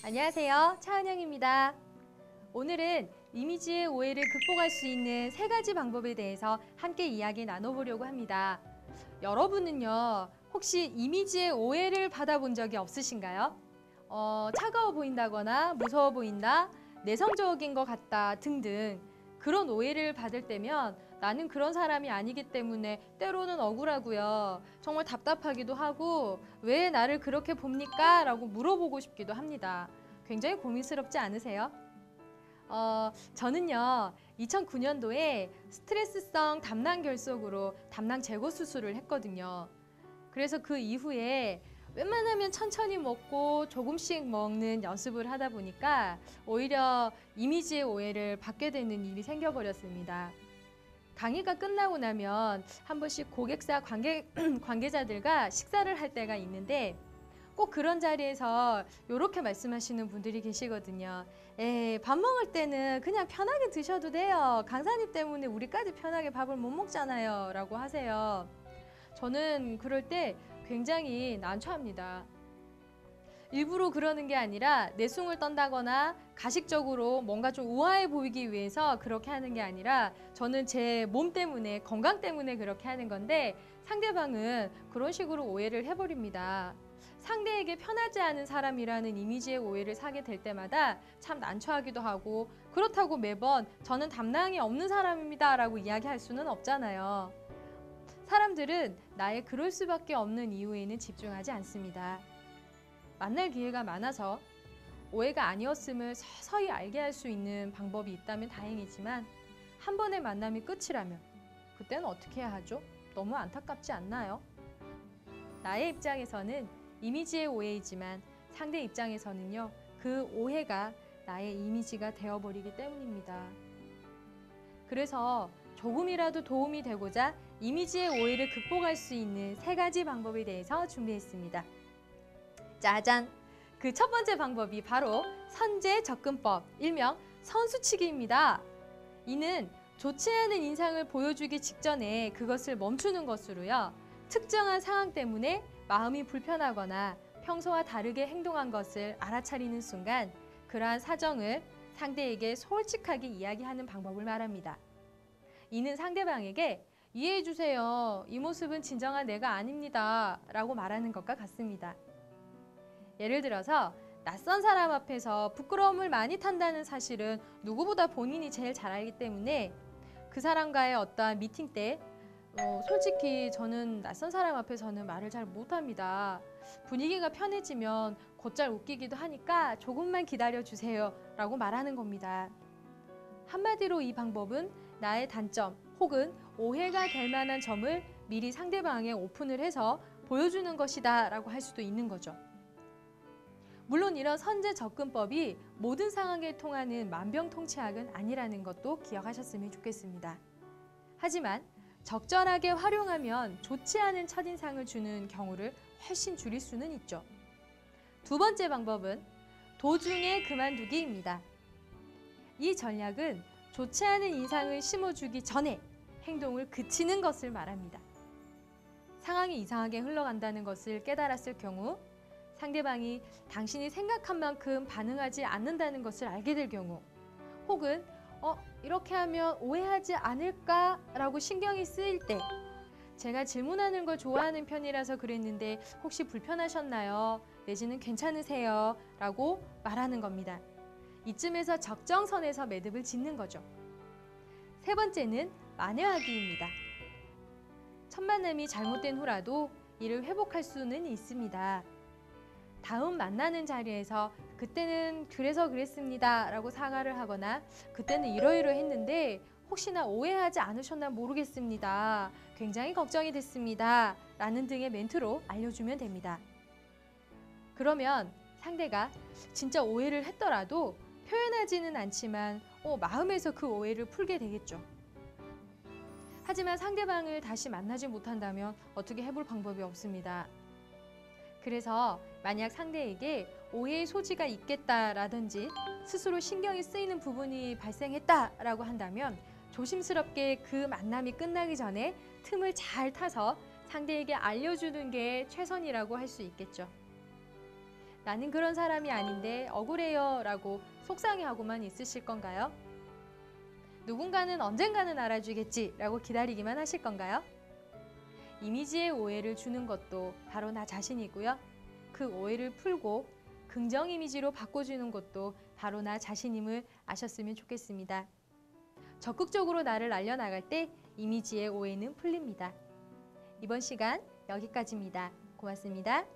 안녕하세요. 차은영입니다. 오늘은 이미지의 오해를 극복할 수 있는 3가지 방법에 대해서 함께 이야기 나눠보려고 합니다. 여러분은요, 혹시 이미지의 오해를 받아본 적이 없으신가요? 차가워 보인다거나 무서워 보인다, 내성적인 것 같다 등등 그런 오해를 받을 때면 나는 그런 사람이 아니기 때문에 때로는 억울하고요. 정말 답답하기도 하고 왜 나를 그렇게 봅니까? 라고 물어보고 싶기도 합니다. 굉장히 고민스럽지 않으세요? 저는요, 2009년도에 스트레스성 담낭 결석으로 담낭 제거 수술을 했거든요. 그래서 그 이후에 웬만하면 천천히 먹고 조금씩 먹는 연습을 하다 보니까 오히려 이미지의 오해를 받게 되는 일이 생겨버렸습니다. 강의가 끝나고 나면 한 번씩 고객사 관계자들과 식사를 할 때가 있는데 꼭 그런 자리에서 이렇게 말씀하시는 분들이 계시거든요. 밥 먹을 때는 그냥 편하게 드셔도 돼요. 강사님 때문에 우리까지 편하게 밥을 못 먹잖아요. 라고 하세요. 저는 그럴 때 굉장히 난처합니다. 일부러 그러는 게 아니라 내숭을 떤다거나 가식적으로 뭔가 좀 우아해 보이기 위해서 그렇게 하는 게 아니라 저는 제 몸 때문에, 건강 때문에 그렇게 하는 건데 상대방은 그런 식으로 오해를 해버립니다. 상대에게 편하지 않은 사람이라는 이미지의 오해를 사게 될 때마다 참 난처하기도 하고 그렇다고 매번 저는 담낭이 없는 사람입니다 라고 이야기할 수는 없잖아요. 사람들은 나의 그럴 수밖에 없는 이유에는 집중하지 않습니다. 만날 기회가 많아서 오해가 아니었음을 서서히 알게 할 수 있는 방법이 있다면 다행이지만 한 번의 만남이 끝이라면 그때는 어떻게 해야 하죠? 너무 안타깝지 않나요? 나의 입장에서는 이미지의 오해이지만 상대 입장에서는요, 그 오해가 나의 이미지가 되어버리기 때문입니다. 그래서 조금이라도 도움이 되고자 이미지의 오해를 극복할 수 있는 3가지 방법에 대해서 준비했습니다. 짜잔! 그 첫 번째 방법이 바로 선제 접근법, 일명 선수치기입니다. 이는 좋지 않은 인상을 보여주기 직전에 그것을 멈추는 것으로요. 특정한 상황 때문에 마음이 불편하거나 평소와 다르게 행동한 것을 알아차리는 순간 그러한 사정을 상대에게 솔직하게 이야기하는 방법을 말합니다. 이는 상대방에게 이해해 주세요. 이 모습은 진정한 내가 아닙니다. 라고 말하는 것과 같습니다. 예를 들어서 낯선 사람 앞에서 부끄러움을 많이 탄다는 사실은 누구보다 본인이 제일 잘 알기 때문에 그 사람과의 어떠한 미팅 때 솔직히 저는 낯선 사람 앞에서는 말을 잘 못합니다. 분위기가 편해지면 곧잘 웃기기도 하니까 조금만 기다려주세요 라고 말하는 겁니다. 한마디로 이 방법은 나의 단점 혹은 오해가 될 만한 점을 미리 상대방에 오픈을 해서 보여주는 것이다 라고 할 수도 있는 거죠. 물론 이런 선제 접근법이 모든 상황에 통하는 만병통치약은 아니라는 것도 기억하셨으면 좋겠습니다. 하지만 적절하게 활용하면 좋지 않은 첫인상을 주는 경우를 훨씬 줄일 수는 있죠. 두 번째 방법은 도중에 그만두기입니다. 이 전략은 좋지 않은 인상을 심어주기 전에 행동을 그치는 것을 말합니다. 상황이 이상하게 흘러간다는 것을 깨달았을 경우 상대방이 당신이 생각한 만큼 반응하지 않는다는 것을 알게 될 경우 혹은 이렇게 하면 오해하지 않을까라고 신경이 쓰일 때 제가 질문하는 걸 좋아하는 편이라서 그랬는데 혹시 불편하셨나요? 내지는 괜찮으세요? 라고 말하는 겁니다. 이쯤에서 적정선에서 매듭을 짓는 거죠. 세 번째는 만회하기입니다. 첫 만남이 잘못된 후라도 이를 회복할 수는 있습니다. 다음 만나는 자리에서 그때는 그래서 그랬습니다 라고 사과를 하거나 그때는 이러이러했는데 혹시나 오해하지 않으셨나 모르겠습니다. 굉장히 걱정이 됐습니다. 라는 등의 멘트로 알려주면 됩니다. 그러면 상대가 진짜 오해를 했더라도 표현하지는 않지만 마음에서 그 오해를 풀게 되겠죠. 하지만 상대방을 다시 만나지 못한다면 어떻게 해볼 방법이 없습니다. 그래서 만약 상대에게 오해의 소지가 있겠다라든지 스스로 신경이 쓰이는 부분이 발생했다라고 한다면 조심스럽게 그 만남이 끝나기 전에 틈을 잘 타서 상대에게 알려주는 게 최선이라고 할 수 있겠죠. 나는 그런 사람이 아닌데 억울해요 라고 속상해하고만 있으실 건가요? 누군가는 언젠가는 알아주겠지 라고 기다리기만 하실 건가요? 이미지의 오해를 주는 것도 바로 나 자신이고요. 그 오해를 풀고 긍정 이미지로 바꿔주는 것도 바로 나 자신임을 아셨으면 좋겠습니다. 적극적으로 나를 알려나갈 때 이미지의 오해는 풀립니다. 이번 시간 여기까지입니다. 고맙습니다.